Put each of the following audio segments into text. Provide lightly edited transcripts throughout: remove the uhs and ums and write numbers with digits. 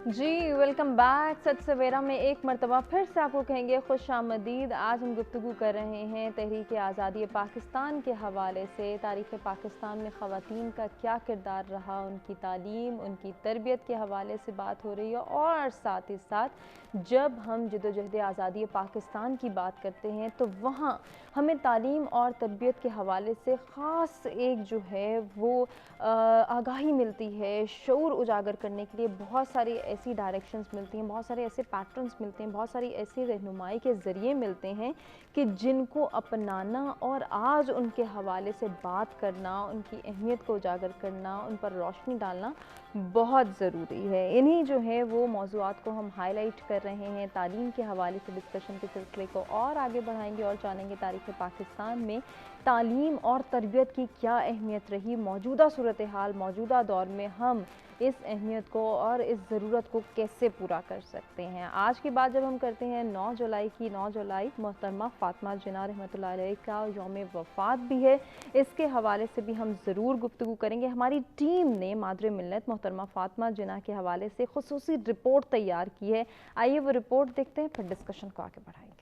जी welcome back. सच सवेरा में एक मरतबा फिर से आपको कहेंगे खुश आमदीद। आज हम गुफ्तगू कर रहे हैं तहरीक आज़ादी पाकिस्तान के हवाले से। तारीख़ पाकिस्तान में ख़वातीन का क्या किरदार रहा, उनकी तालीम, उनकी तरबियत के हवाले से बात हो रही है। और साथ ही साथ जब हम जदोजहद आज़ादी पाकिस्तान की बात करते हैं तो वहाँ हमें तालीम और तरबियत के हवाले से ख़ास एक जो है वो आगाही मिलती है। शऊर उजागर करने के लिए बहुत सारी ऐसी डायरेक्शंस मिलती हैं, बहुत सारे ऐसे पैटर्न्स मिलते हैं, बहुत सारी ऐसी रहनुमाई के ज़रिए मिलते हैं कि जिनको अपनाना और आज उनके हवाले से बात करना, उनकी अहमियत को उजागर करना, उन पर रोशनी डालना बहुत ज़रूरी है। इन्हीं जो है वो मौज़ूआत को हम हाईलाइट कर रहे हैं। तालीम के हवाले से डिस्कशन के सिलसिले को और आगे बढ़ाएंगे और जानेंगे तारीख़ पाकिस्तान में तालीम और तरबियत की क्या अहमियत रही। मौजूदा सूरत हाल, मौजूदा दौर में हम इस अहमियत को और इस ज़रूरत को कैसे पूरा कर सकते हैं। आज की बात जब हम करते हैं 9 जुलाई की, 9 जुलाई मोहतरमा फ़ातिमा जिन्ना रहमतुल्लाह अलैह का यौम वफ़ात भी है। इसके हवाले से भी हम ज़रूर गुफ्तगू करेंगे। हमारी टीम ने मादरे मिल्लत मोहतरमा फ़ातिमा जिन्ना के हवाले से खुसूसी रिपोर्ट तैयार की है। आइए वो रिपोर्ट देखते हैं, फिर डिस्कशन को आगे बढ़ाएंगे।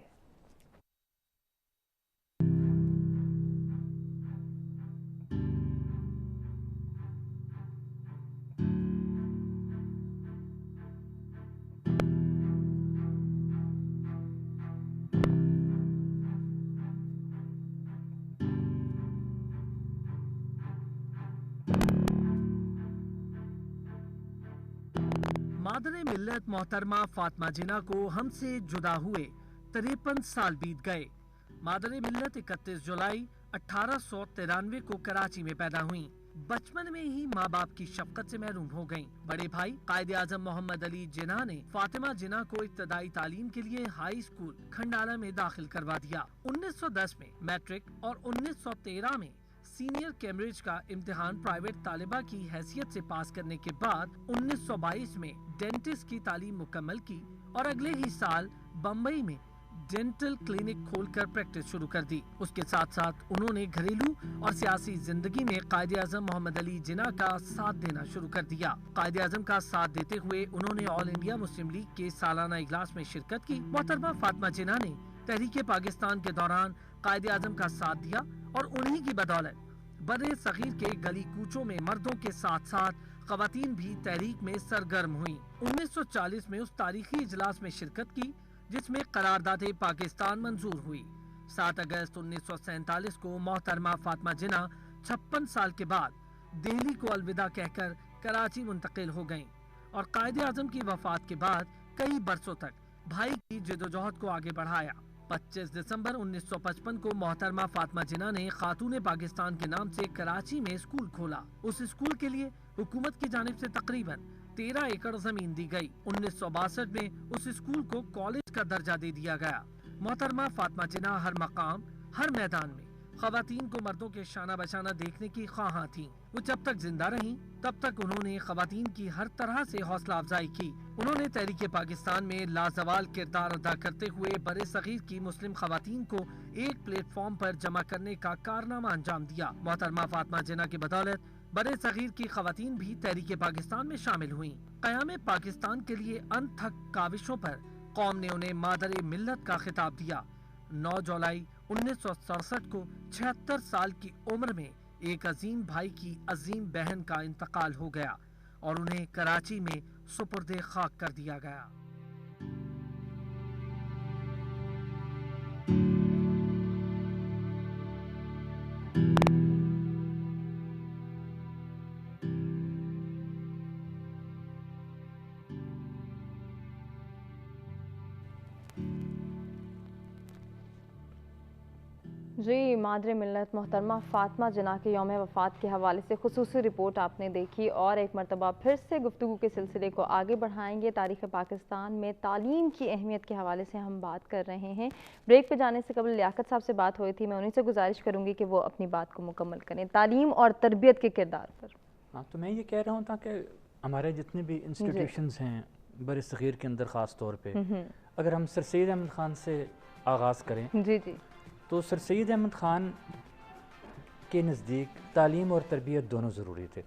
मादरे मिल्लत मोहतरमा फातिमा जिन्ना को हमसे जुदा हुए 53 साल बीत गए। मादरे मिल्लत 31 जुलाई 1893 को कराची में पैदा हुई। बचपन में ही माँ बाप की शफकत से महरूम हो गईं। बड़े भाई कायदे आजम मोहम्मद अली जिन्ना ने फातिमा जिन्ना को इब्तदाई तालीम के लिए हाई स्कूल खंडाला में दाखिल करवा दिया। 1910 में मैट्रिक और 1913 में सीनियर कैम्ब्रिज का इम्तिहान प्राइवेट तालिबा की हैसियत से पास करने के बाद 1922 में डेंटिस्ट की तालीम मुकम्मल की और अगले ही साल बम्बई में डेंटल क्लिनिक खोलकर प्रैक्टिस शुरू कर दी। उसके साथ साथ उन्होंने घरेलू और सियासी जिंदगी में कायदे आजम मोहम्मद अली जिन्ना का साथ देना शुरू कर दिया। कायदे आजम का साथ देते हुए उन्होंने ऑल इंडिया मुस्लिम लीग के सालाना इजलास में शिरकत की। मोहतरमा फातिमा जिन्ना ने तहरीक पाकिस्तान के दौरान कायदे आजम का साथ दिया और उन्हीं की बदौलत बड़े सगीर के गली कूचों में मर्दों के साथ साथ खवातीन भी तहरीक में सरगर्म हुई। 1940 में उस तारीखी इजलास में शिरकत की जिसमें करारदाद पाकिस्तान मंजूर हुई। 7 अगस्त 1947 को मोहतरमा फातिमा जिन्ना 56 साल के बाद दिल्ली को अलविदा कहकर कराची मुंतकिल हो गयीं और कायदे आजम की वफात के बाद कई बरसों तक भाई की जदोजहद को आगे बढ़ाया। 25 दिसंबर 1955 को मोहतरमा फातिमा जिन्ना ने खातून पाकिस्तान के नाम से कराची में स्कूल खोला। उस स्कूल के लिए हुकूमत की जानिब से तकरीबन 13 एकड़ जमीन दी गई। 1962 में उस स्कूल को कॉलेज का दर्जा दे दिया गया। मोहतरमा फातिमा जिन्ना हर मकाम, हर मैदान में खवातीन को मर्दों के शाना बशाना देखने की ख्वाहां थीं। वो जब तक जिंदा रहीं तब तक उन्होंने खवातीन की हर तरह से हौसला अफजाई की। उन्होंने तहरीक पाकिस्तान में लाजवाल किरदार अदा करते हुए बड़े सगीर की मुस्लिम खवातीन को एक प्लेटफॉर्म पर जमा करने का कारनामा अंजाम दिया। मोहतरमा फातिमा जिन्ना की बदौलत बड़े सगीर की खवातीन भी तहरीक पाकिस्तान में शामिल हुई। क़याम पाकिस्तान के लिए अनथक काविशों पर कौम ने उन्हें मादरे मिल्लत का खिताब दिया। 9 जुलाई 1967 को 76 साल की उम्र में एक अजीम भाई की अजीम बहन का इंतकाल हो गया और उन्हें कराची में सुपुर्दे खाक कर दिया गया। जी मादरे मिल्लत मोहतरमा फातिमा जिन्ना के यौम वफ़ात के हवाले से खुसूसी रिपोर्ट आपने देखी और एक मरतबा फिर से गुफ्तगू के सिलसिले को आगे बढ़ाएंगे। तारीख़ पाकिस्तान में तालीम की अहमियत के हवाले से हम बात कर रहे हैं। ब्रेक पे जाने से कबल लियाकत साहब से बात हुई थी, मैं उन्हीं से गुजारिश करूँगी कि वो अपनी बात को मुकम्मल करें तालीम और तरबियत के किरदार पर। हाँ, तो मैं ये कह रहा हूँ ताकि हमारे जितने भी इंस्टीट्यूशंस हैं बर सग़ीर के अंदर ख़ास तौर पर, अगर हम सर सैयद अहमद ख़ान से आगाज़ करें जी जी, तो सर सैयद अहमद ख़ान کے نزدیک تعلیم اور تربیت دونوں ضروری تھے.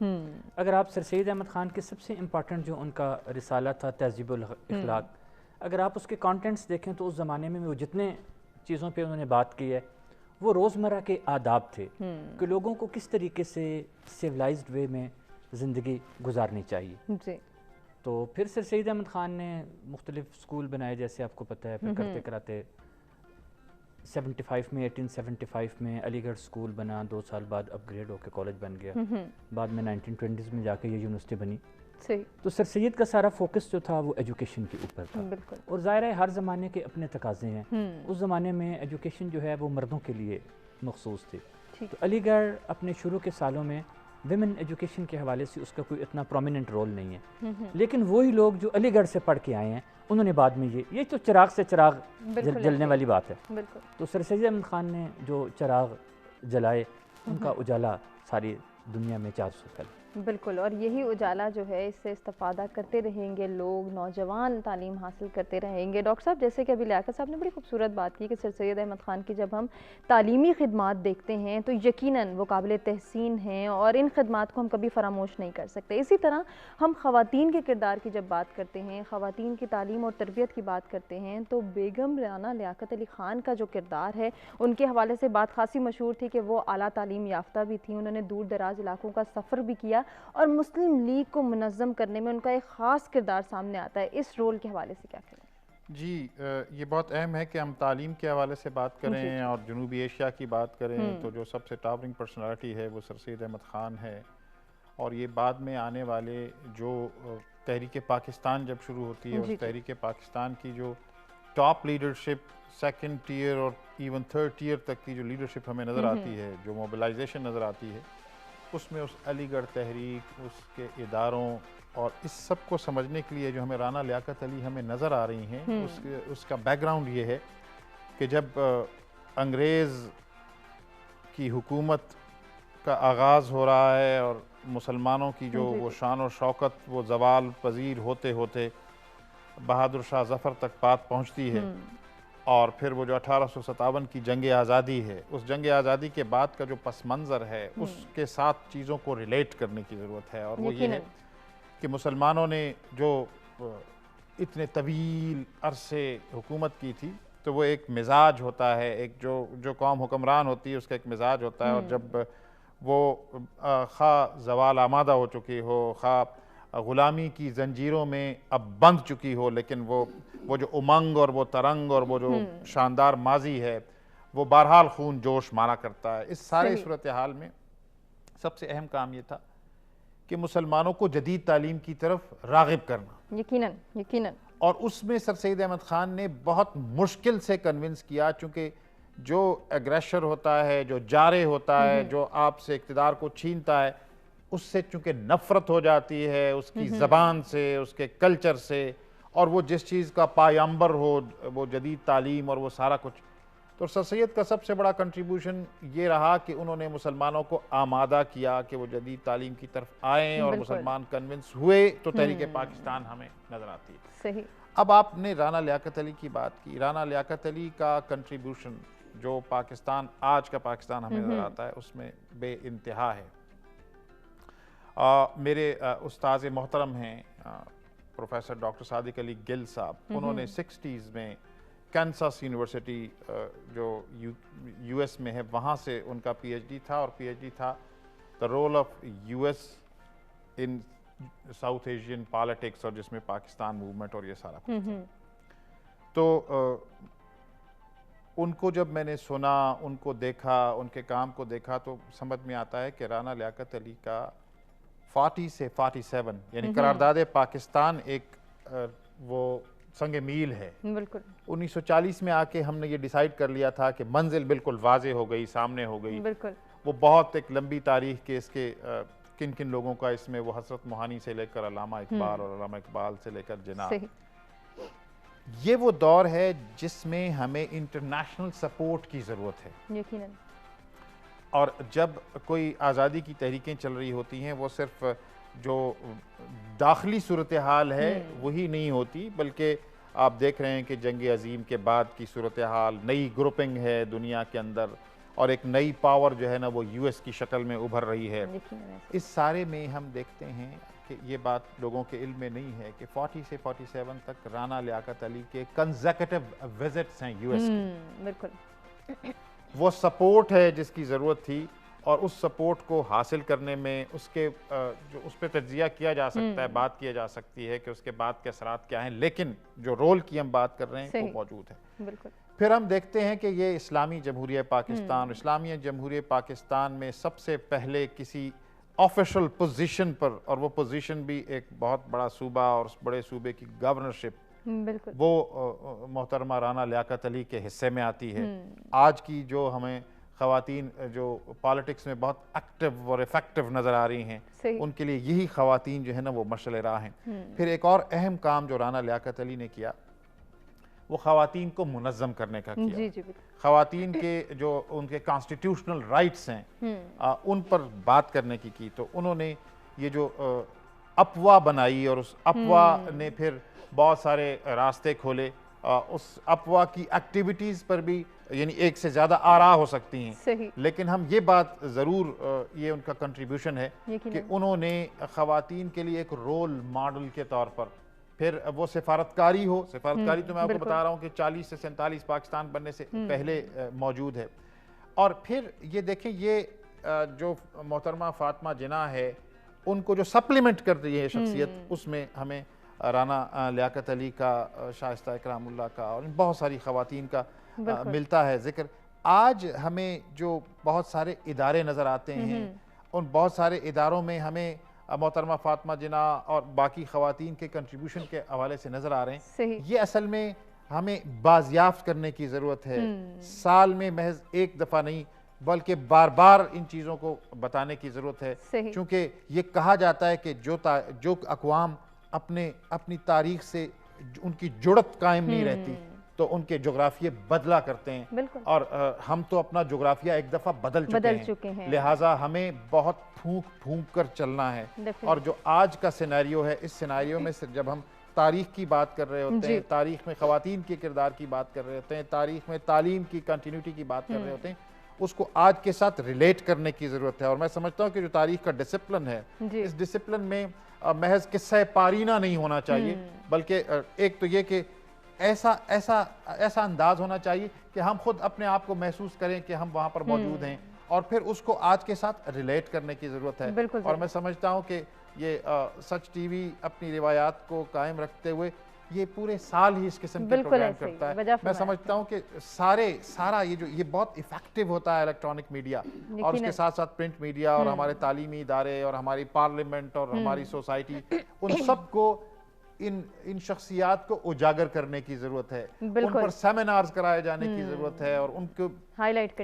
اگر آپ سر سید احمد خان کے سب سے امپورٹنٹ جو ان کا رسالہ تھا تہذیب الاخلاق، اگر آپ اس کے کانٹینٹس دیکھیں تو اس زمانے میں وہ جتنے چیزوں پہ انہوں نے بات کی ہے وہ روزمرہ کے آداب تھے کہ لوگوں کو کس طریقے سے سیولائزڈ وے میں زندگی گزارنی چاہیے. تو پھر سر سید احمد خان نے مختلف اسکول بنائے، جیسے آپ کو پتہ ہے، پھر کرتے کراتے 1875 میں علی گڑھ اسکول بنا، 2 سال بعد اپ گریڈ ہو کے کالج بن گیا، بعد میں 1920s میں جا کے یہ یونیورسٹی بنی. تو سر سید کا سارا فوکس جو تھا وہ ایجوکیشن کے اوپر تھا. اور ظاہر ہے ہر زمانے کے اپنے تقاضے ہیں. اس زمانے میں ایجوکیشن جو ہے وہ مردوں کے لیے مخصوص تھی. تو علی گڑھ اپنے شروع کے سالوں میں ویمن ایجوکیشن کے حوالے سے اس کا کوئی اتنا پرومیننٹ رول نہیں ہے، لیکن وہی لوگ جو علی گڑھ سے پڑھ کے آئے ہیں انہوں نے بعد میں یہ تو چراغ سے چراغ جلنے والی بات ہے. تو سر سید احمد خان نے جو چراغ جلائے ان کا اجالا ساری دنیا میں 400 پھیلا. بالکل، اور یہی اجالا جو ہے اس سے استفادہ کرتے رہیں گے لوگ، نوجوان تعلیم حاصل کرتے رہیں گے. ڈاکٹر صاحب، جیسے کہ ابھی لیاقت صاحب نے بڑی خوبصورت بات کی کہ سر سید احمد خان کی جب ہم تعلیمی خدمات دیکھتے ہیں تو یقیناً وہ قابل تحسین ہیں اور ان خدمات کو ہم کبھی فراموش نہیں کر سکتے. اسی طرح ہم خواتین کے کردار کی جب بات کرتے ہیں، خواتین کی تعلیم اور تربیت کی بات کرتے ہیں تو بیگم رانا لیاقت علی خان کا جو کردار ہے ان کے حوالے سے بات خاصی مشہور تھی کہ وہ اعلیٰ تعلیم یافتہ بھی تھیں. انہوں نے دور دراز علاقوں کا سفر بھی کیا اور مسلم لیگ کو منظم کرنے میں ان کا ایک خاص کردار سامنے آتا ہے. اس رول کے حوالے سے کیا کہیں؟ جی، یہ بہت اہم ہے کہ ہم تعلیم کے حوالے سے بات کریں اور جنوبی ایشیا کی بات کریں تو جو سب سے ٹاورنگ پرسنالٹی ہے وہ سر سید احمد خان ہے. اور یہ بعد میں آنے والے جو تحریک پاکستان جب شروع ہوتی ہے، اس تحریک پاکستان کی جو ٹاپ لیڈرشپ، سیکنڈ ٹیئر اور ایون تھرڈ ٹیئر تک کی جو لیڈرشپ ہمیں نظر آتی ہے، جو موبلائزیشن نظر آتی ہے، اس میں اس علی گڑھ تحریک، اس کے اداروں اور اس سب کو سمجھنے کے لیے جو ہمیں رانا لیاقت علی ہمیں نظر آ رہی ہیں، اس کا بیک گراؤنڈ یہ ہے کہ جب انگریز کی حکومت کا آغاز ہو رہا ہے اور مسلمانوں کی جو وہ شان و شوکت وہ زوال پذیر ہوتے ہوتے بہادر شاہ ظفر تک بات پہنچتی ہے، اور پھر وہ جو 1857 کی جنگ آزادی ہے، اس جنگ آزادی کے بعد کا جو پس منظر ہے اس کے ساتھ چیزوں کو ریلیٹ کرنے کی ضرورت ہے. اور وہ یہ ہے کہ مسلمانوں نے جو اتنے طویل عرصے حکومت کی تھی تو وہ ایک مزاج ہوتا ہے، ایک جو قوم حکمران ہوتی ہے اس کا ایک مزاج ہوتا ہے، اور جب وہ خواہ زوال آمادہ ہو چکی ہو، خواہ غلامی کی زنجیروں میں اب بندھ چکی ہو، لیکن وہ جو امنگ اور وہ ترنگ اور وہ جو شاندار ماضی ہے وہ بہرحال خون جوش مانا کرتا ہے. اس سارے صورتحال میں سب سے اہم کام یہ تھا کہ مسلمانوں کو جدید تعلیم کی طرف راغب کرنا. یقیناً. اور اس میں سر سید احمد خان نے بہت مشکل سے کنونس کیا، چونکہ جو ایگریشر ہوتا ہے، جو جارے ہوتا ہے، جو آپ سے اقتدار کو چھینتا ہے، اس سے چونکہ نفرت ہو جاتی ہے، اس کی زبان سے، اس کے کلچر سے، اور وہ جس چیز کا پایامبر ہو وہ جدید تعلیم اور وہ سارا کچھ. تو سر سید کا سب سے بڑا کنٹریبیوشن یہ رہا کہ انہوں نے مسلمانوں کو آمادہ کیا کہ وہ جدید تعلیم کی طرف آئیں، اور مسلمان کنونس ہوئے تو تحریک پاکستان ہمیں نظر آتی ہے. صحیح. اب آپ نے رانا لیاقت علی کی بات کی. رانا لیاقت علی کا کنٹریبیوشن جو پاکستان، آج کا پاکستان ہمیں نظر آتا ہے، اس میں بے انتہا ہے. میرے استاذ محترم ہیں پروفیسر ڈاکٹر صادق علی گل صاحب، انہوں نے 60s میں کینسس یونیورسٹی جو یو ایس میں ہے وہاں سے ان کا پی ایچ ڈی تھا، اور پی ایچ ڈی تھا the role of U S in South Asian politics, اور جس میں پاکستان موومنٹ اور یہ سارا کچھ. تو ان کو جب میں نے سنا، ان کو دیکھا، ان کے کام کو دیکھا تو سمجھ میں آتا ہے کہ رانا لیاقت علی کا 40 سے 47 یعنی قرارداد پاکستان ایک وہ سنگ میل ہے. بالکل 1940 میں آ کے ہم نے یہ ڈیسائیڈ کر لیا تھا کہ منزل بالکل واضح ہو گئی، سامنے ہو گئی. بالکل وہ بہت ایک لمبی تاریخ کے اس کے کن کن لوگوں کا اس میں، وہ حضرت موہانی سے لے کر علامہ اقبال، اور علامہ اقبال سے لے کر جناب. یہ وہ دور ہے جس میں ہمیں انٹرنیشنل سپورٹ کی ضرورت ہے. یقیناً. اور جب کوئی آزادی کی تحریکیں چل رہی ہوتی ہیں وہ صرف جو داخلی صورتحال ہے وہی نہیں ہوتی، بلکہ آپ دیکھ رہے ہیں کہ جنگ عظیم کے بعد کی صورتحال، نئی گروپنگ ہے دنیا کے اندر، اور ایک نئی پاور جو ہے نا وہ US کی شکل میں ابھر رہی ہے. اس سارے میں ہم دیکھتے ہیں کہ یہ بات لوگوں کے علم میں نہیں ہے کہ 40 سے 47 تک رانا لیاقت علی کے کنزیکٹیو وزٹس ہیں US کی. بالکل وہ سپورٹ ہے جس کی ضرورت تھی، اور اس سپورٹ کو حاصل کرنے میں اس کے جو اس پہ تجزیہ کیا جا سکتا ہے، بات کیا جا سکتی ہے کہ اس کے بعد کے اثرات کیا ہیں، لیکن جو رول کی ہم بات کر رہے ہیں وہ موجود ہے. بالکل. پھر ہم دیکھتے ہیں کہ یہ اسلامی جمہوریہ پاکستان، اسلامی جمہوریہ پاکستان میں سب سے پہلے کسی آفیشل پوزیشن پر، اور وہ پوزیشن بھی ایک بہت بڑا صوبہ اور اس بڑے صوبے کی گورنرشپ، وہ محترمہ رانا لیاقت علی کے حصے میں آتی ہے. آج کی جو ہمیں خواتین جو پالیٹکس میں بہت ایکٹیو اور ایفیکٹیو نظر آ رہی ہیں، ان کے لیے یہی خواتین جو ہے نا وہ مشعل راہ ہیں. پھر ایک اور اہم کام جو رانا لیاقت علی نے کیا وہ خواتین کو منظم کرنے کا کیا. خواتین کے جو ان کے کانسٹیٹیوشنل رائٹس ہیں ان پر بات کرنے کی. تو انہوں نے یہ جو اپوا بنائی، اور اس اپوا نے پھر بہت سارے راستے کھولے. اس اپوا کی ایکٹیویٹیز پر بھی یعنی ایک سے زیادہ آراء ہو سکتی ہیں، لیکن ہم یہ بات ضرور یہ ان کا کنٹریبیوشن ہے کہ انہوں نے خواتین کے لیے ایک رول ماڈل کے طور پر، پھر وہ سفارتکاری ہو، سفارتکاری تو میں آپ کو بتا رہا ہوں کہ 40 سے 47 پاکستان بننے سے پہلے موجود ہے. اور پھر یہ دیکھیں یہ جو محترمہ فاطمہ جناح ہے ان کو جو سپلیمنٹ کر رہی ہے شخصیت، اس میں ہمیں رانا لیاقت علی کا، شائستہ اکرام اللہ کا، اور بہت ساری خواتین کا ملتا ہے ذکر. آج ہمیں جو بہت سارے ادارے نظر آتے ہیں، ان بہت سارے اداروں میں ہمیں محترمہ فاطمہ جناح اور باقی خواتین کے کنٹریبیوشن کے حوالے سے نظر آ رہے ہیں. یہ اصل میں ہمیں بازیافت کرنے کی ضرورت ہے. سال میں محض ایک دفعہ نہیں بلکہ بار بار ان چیزوں کو بتانے کی ضرورت ہے، چونکہ یہ کہا جاتا ہے کہ جو اقوام اپنی تاریخ سے ان کی جڑت قائم نہیں رہتی تو ان کے جغرافیے بدلا کرتے ہیں. اور ہم تو اپنا جغرافیہ ایک دفعہ بدل چکے ہیں، لہٰذا ہمیں بہت پھونک کر چلنا ہے. اور جو آج کا سیناریو ہے، اس سیناریو میں جب ہم تاریخ کی بات کر رہے ہوتے ہیں، تاریخ میں خواتین کے کردار کی بات کر رہے ہوتے ہیں، تاریخ میں تعلیم کی کنٹینیوٹی کی بات کر رہے ہوتے ہیں، اس کو آج کے ساتھ ریلیٹ کرنے کی ضرورت ہے. اور میں سمجھتا ہوں کہ جو تاریخ کا ڈسپلن ہے، اس ڈسپلن میں محض قصہ پارینہ نہیں ہونا چاہیے، بلکہ ایک تو یہ کہ ایسا انداز ہونا چاہیے کہ ہم خود اپنے آپ کو محسوس کریں کہ ہم وہاں پر موجود ہیں، اور پھر اس کو آج کے ساتھ ریلیٹ کرنے کی ضرورت ہے. اور میں سمجھتا ہوں کہ یہ سچ ٹی وی اپنی روایات کو قائم رکھتے ہوئے یہ پورے سال ہی اس قسم کے پروگرام کرتا ہے. میں سمجھتا ہوں کہ سارا یہ بہت ایفیکٹو ہوتا ہے الیکٹرانک میڈیا، اور اس کے ساتھ ساتھ پرنٹ میڈیا اور ہمارے تعلیمی ادارے اور ہماری پارلیمنٹ اور ہماری سوسائٹی، ان سب کو ان شخصیات کو اجاگر کرنے کی ضرورت ہے. ان پر سیمینارز کرائے جانے کی ضرورت ہے، اور ان کو ہائی لائٹ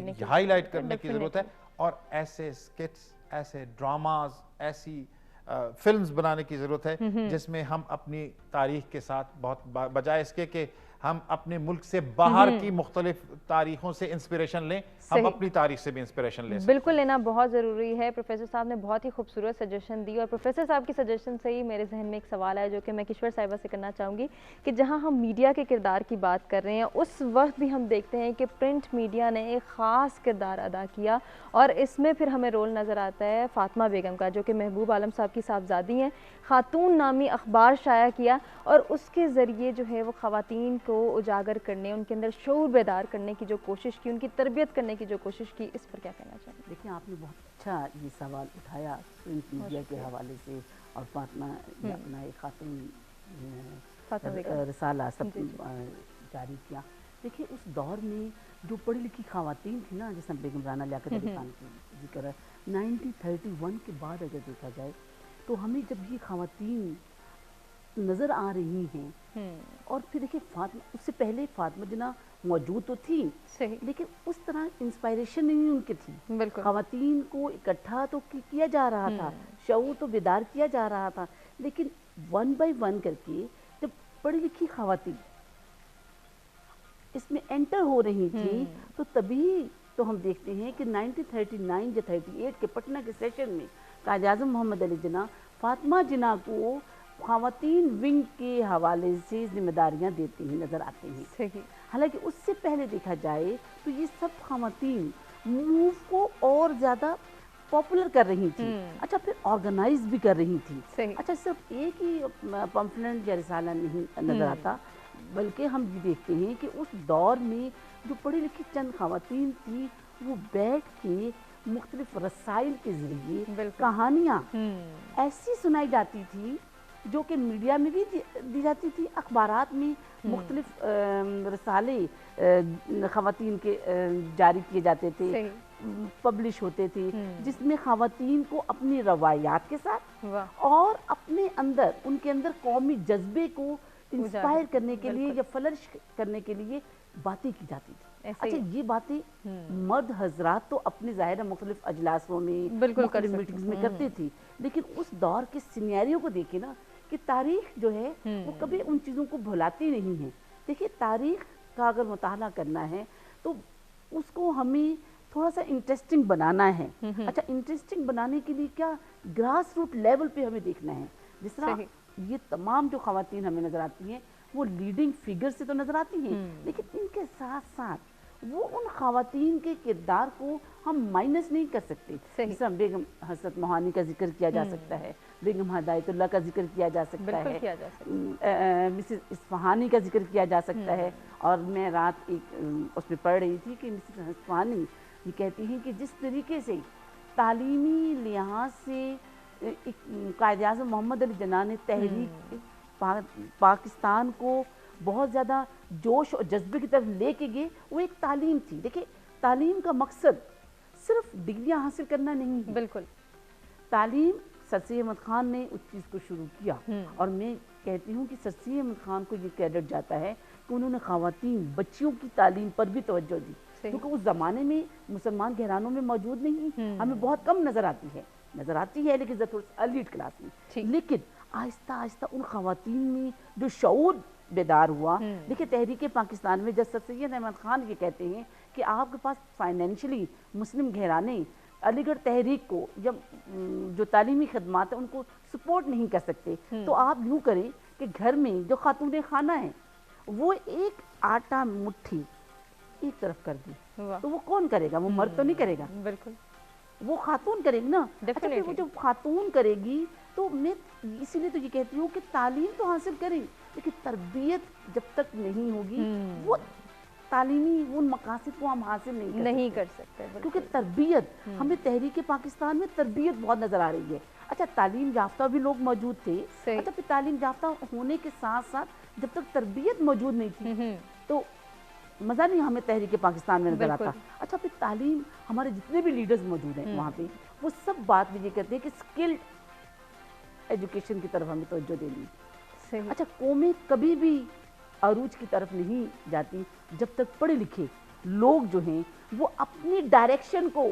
کرنے کی ضرورت ہے. اور ایسے سکٹس، ایسے ڈراماز، ایسی فلمز بنانے کی ضرورت ہے جس میں ہم اپنی تاریخ کے ساتھ بہت بجائے اس کے کہ ہم اپنے ملک سے باہر کی مختلف تاریخوں سے انسپریشن لیں، ہم اپنی تاریخ سے بھی انسپریشن لیں. بالکل لینا بہت ضروری ہے. پروفیسر صاحب نے بہت ہی خوبصورت سجیشن دی، اور پروفیسر صاحب کی سجیشن سے ہی میرے ذہن میں ایک سوال ہے جو کہ میں کشور صاحبہ سے کرنا چاہوں گی کہ جہاں ہم میڈیا کے کردار کی بات کر رہے ہیں، اس وقت بھی ہم دیکھتے ہیں کہ پرنٹ میڈیا نے ایک خاص کردار ادا کیا، اور اس میں پھر ہمیں رول نظر آتا ہے فاطمہ بیگم کا، جو کہ محبوب عالم صاحب کی صاحبزادی ہیں. خاتون نامی اخبار شائع کیا، اور اس کے ذریعے جو ہے وہ خواتین کو اجاگر کرنے، ان کے اندر شعور بیدار کرنے کی جو کوشش کی، ان کی تربیت کرنے کی جو کوشش کی. اس پر کیا کہنا چاہیں گے؟ دیکھیں آپ نے بہت اچھا یہ سوال اٹھایا پرنٹ میڈیا کے حوالے سے، اور فاطمہ اپنا ایک خاتون رسالہ سب جاری کیا. دیکھیں اس دور میں جو پڑھی لکھی خواتین تھیں نا، جیسے بیگم رانا لیاقت علی خان کی ذکر ہے، 1931 کے بعد اگر دیکھا جائے تو ہمیں جب یہ خواتین نظر آ رہی ہیں، اور پھر دیکھیں فاطمہ، اس سے پہلے فاطمہ جناح موجود تو تھی لیکن اس طرح انسپائریشن نہیں ان کی تھی. خواتین کو اکٹھا تو کیا جا رہا تھا، شعور تو بیدار کیا جا رہا تھا، لیکن ون بائی ون کر کے جب پڑھی لکھی خواتین اس میں انٹر ہو رہی تھی تو تبھی تو ہم دیکھتے ہیں کہ 1939 یا 38 کے پٹنہ کے سیشن میں قائد اعظم محمد علی جناح فاطمہ جناح کو خواتین ونگ کے حوالے سے ذمہ داریاں دیتے ہیں نظر آتے ہیں. حالانکہ اس سے پہلے دیکھا جائے تو یہ سب خواتین मूव को और ज़्यादा पॉपुलर कर रही थी। अच्छा, फिर ऑर्गेनाइज भी कर रही थी। अच्छा, सिर्फ एक ही पम्फलेट या रिसाला नहीं नज़र आता, बल्कि हम ये देखते हैं कि उस दौर में जो पढ़ी लिखी चंद ख़वातीन थी वो बैठ के मुख्तलिफ रसाइल के ज़रिए कहानियाँ ऐसी सुनाई जाती थी जो कि मीडिया में भी दी जाती थी, अखबारात में मुख्तलिफ रसाले ख़वातीन के जारी किए जाते थे, पब्लिश होते थे, जिसमें ख़वातीन को अपनी रवायात के साथ और अपने अंदर उनके अंदर कौमी जज्बे को इंस्पायर करने के लिए या फ्लरिश करने के लिए बातें की जाती थी। अच्छा, ये बातें मर्द हजरात तो अपने ज़ाहिर मुख्तलिफ अजलासों में मुख्तलिफ मीटिंग्स में करते थे, लेकिन उस दौर के सिनेरियो को देखे ना कि तारीख जो है वो कभी उन चीज़ों को भुलाती नहीं है। देखिए, तारीख का अगर मुताला करना है तो उसको हमें थोड़ा सा इंटरेस्टिंग बनाना है। अच्छा, इंटरेस्टिंग बनाने के लिए क्या ग्रास रूट लेवल पे हमें देखना है। जिस तरह ये तमाम जो ख़वातीन हमें नज़र आती हैं वो लीडिंग फिगर से तो नज़र आती हैं, लेकिन इनके साथ साथ वो उन ख़वातीन के किरदार को हम माइनस नहीं कर सकते। जैसे बेगम हसरत मोहानी का जिक्र किया जा सकता है, बेगम हिदायतुल्लाह का जिक्र किया जा सकता है, मिसेस इस्फहानी का जिक्र किया जा सकता है। और मैं रात एक उसमें पढ़ रही थी कि मिसेस इस्फहानी ये कहती हैं कि जिस तरीके से तालीमी लिहाज से कायद-ए-आज़म मोहम्मद अली जिन्ना ने तहरीक पाकिस्तान को बहुत ज़्यादा जोश और जज्बे की तरफ लेके गए, वो एक तालीम थी। देखिए, तालीम का मकसद सिर्फ डिग्रियां हासिल करना नहीं है। बिल्कुल, तालीम सर सैयद अहमद खान ने उस चीज़ को शुरू किया, और मैं कहती हूँ कि सर सैयद अहमद खान को ये क्रेडिट जाता है कि उन्होंने ख़वातीन बच्चियों की तालीम पर भी तवज्जो दी, क्योंकि उस ज़माने में मुसलमान घरानों में मौजूद नहीं, हमें बहुत कम नज़र आती है लेकिन एलीट क्लास में। लेकिन आहिस्ता आहिस्ता उन ख़वातीन में जो शऊर बेदार हुआ। देखिए, तहरीक पाकिस्तान में जब सर सैयद अहमद खान ये कहते हैं कि आपके पास फाइनेंशियली मुस्लिम घराने अलीगढ़ तहरीक को जब जो तालीमी खदमात है उनको सपोर्ट नहीं कर सकते, तो आप यूँ करें कि घर में जो खातून खाना है वो एक आटा मुट्ठी एक तरफ कर दी, तो वो कौन करेगा? वो मर्द तो नहीं करेगा, बिल्कुल वो खातून करेगी ना। अच्छा, फिर वो जब खातून करेगी तो मैं इसीलिए तो ये कहती हूँ कि तालीम तो हासिल करें, लेकिन तरबियत जब तक नहीं होगी वो तालीमी उन मकासद को हम हासिल नहीं कर सकते, क्योंकि तरबियत हमें तहरीक पाकिस्तान में तरबियत बहुत नज़र आ रही है। अच्छा, तालीम याफ्ता भी लोग मौजूद थे। अच्छा, फिर तालीम याफ्ता होने के साथ साथ जब तक तरबियत मौजूद नहीं थी तो मज़ा नहीं हमें तहरीक पाकिस्तान में नज़र आता। अच्छा, फिर तालीम हमारे जितने भी लीडर्स मौजूद हैं वहाँ पे वो सब बात भी ये कहते हैं कि स्किल्ड एजुकेशन की तरफ हमें तवज्जो देनी। अच्छा, कौमें कभी भी अरूज की तरफ नहीं जाती जब तक पढ़े लिखे लोग जो हैं वो अपनी डायरेक्शन को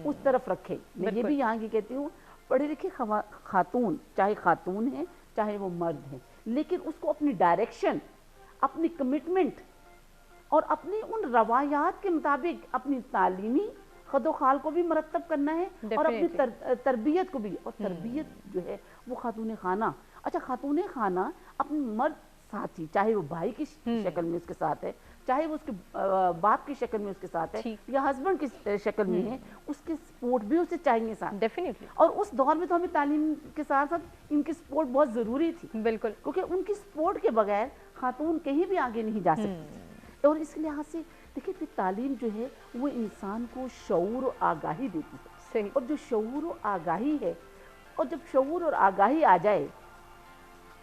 उस तरफ रखें। मैं ये भी यहाँ की कहती हूँ, पढ़े लिखे खातून, चाहे खातून है चाहे वो मर्द है, लेकिन उसको अपनी डायरेक्शन, अपनी कमिटमेंट और अपनी उन रवायात के मुताबिक अपनी तालीमी खदोखाल को भी मरतब करना है और अपनी तरबियत को भी। और तरबियत जो है वो खातून खाना, अच्छा खातून खाना अपने मर्द साथी, चाहे वो भाई की शक्ल में उसके साथ है, चाहे वो उसके बाप की शक्ल में उसके साथ है या हस्बैंड की शक्ल में है, उसके सपोर्ट भी उसे चाहिए साथ, डेफिनेटली। और उस दौर में तो हमें तालीम के साथ साथ इनकी सपोर्ट बहुत ज़रूरी थी, बिल्कुल, क्योंकि उनकी सपोर्ट के बगैर खातून कहीं भी आगे नहीं जा सकती। और इस लिहाज से देखिए, फिर तालीम जो है वो इंसान को शऊर और आगाही देती है। सही। और जो शऊर और आगाही है, और जब शऊर और आगाही आ जाए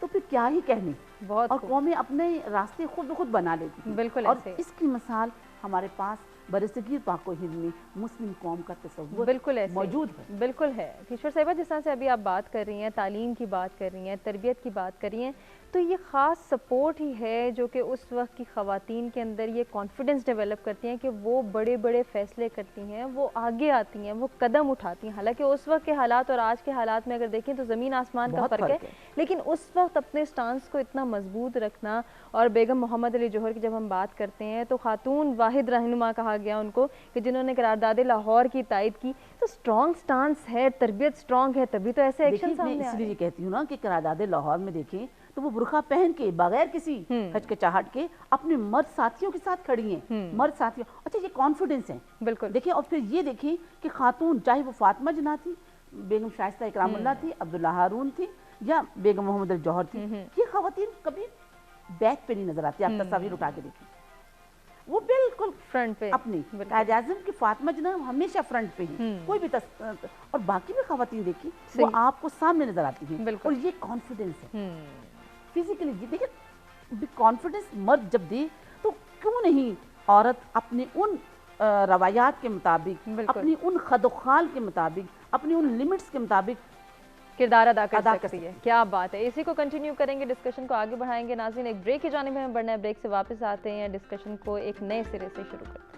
तो फिर क्या ही कहने, बहुत और कौमें अपने रास्ते खुद खुद बना लेती, बिल्कुल। और इसकी मिसाल हमारे पास बरसगीर पाको हिंद में मुस्लिम कौम का तस्वुर बिल्कुल मौजूद है, बिल्कुल है। किशोर साहिबा, जिस तरह से अभी आप बात कर रही हैं, तालीम की बात कर रही हैं, तरबियत की बात कर रही हैं, तो ये ख़ास सपोर्ट ही है जो कि उस वक्त की ख़वातीन के अंदर ये कॉन्फिडेंस डेवलप करती हैं कि वो बड़े बड़े फ़ैसले करती हैं, वो आगे आती हैं, वो कदम उठाती हैं। हालांकि उस वक्त के हालात और आज के हालात में अगर देखें तो ज़मीन आसमान का फ़र्क है, लेकिन उस वक्त अपने स्टांस को इतना मजबूत रखना। और बेगम मोहम्मद अली जौहर की जब हम बात करते हैं तो खातून वाहिद रहनुमा कहा गया उनको कि जिन्होंने करारदाद लाहौर की तायद की, तो स्ट्रॉन्ग स्टांस है, तरबियत स्ट्रॉन्ग है, तभी तो ऐसे एक्शन सामने आ रहे हैं। इसलिए कहती हूँ ना कि करारदाद लाहौर में देखें तो वो बुरखा पहन के बगैर किसी हचकिचाहट के अपने मर्द साथियों के साथ खड़ी हैं, मर्द साथियों। अच्छा, ये कॉन्फिडेंस है, बिल्कुल। देखिए, और फिर ये देखिए कि खातून, चाहे वो फातिमा जिन्ना थी, बेगम शाइस्ता इकरामुल्लाह थी, अब्दुल्ला हारून थी, या बेगम मोहम्मद अल जौहर थी, ये खवातीन कभी बैक पे नहीं नजर आती। आप तस्वीर उठा के देखिए, वो बिल्कुल फ्रंट पे अपनी कायद आज़म की फातिमा जिन्ना हमेशा फ्रंट पे ही, कोई भी और बाकी भी खवातीन देखी वो आपको सामने नजर आती हैं, और ये कॉन्फिडेंस है फिजिकली। ये देखिए, कॉन्फिडेंस मर्द जब दे तो क्यों नहीं औरत अपने उन रवायात के मुताबिक, अपनी उन खदोखाल के मुताबिक, अपनी उन लिमिट्स के मुताबिक किरदार अदा कर सकती है। क्या बात है। इसी को कंटिन्यू करेंगे, डिस्कशन को आगे बढ़ाएंगे। नाज़रीन, एक ब्रेक की जानिब में हम बढ़ना है, ब्रेक से वापस आते हैं, डिस्कशन को एक नए सिरे से शुरू करते हैं।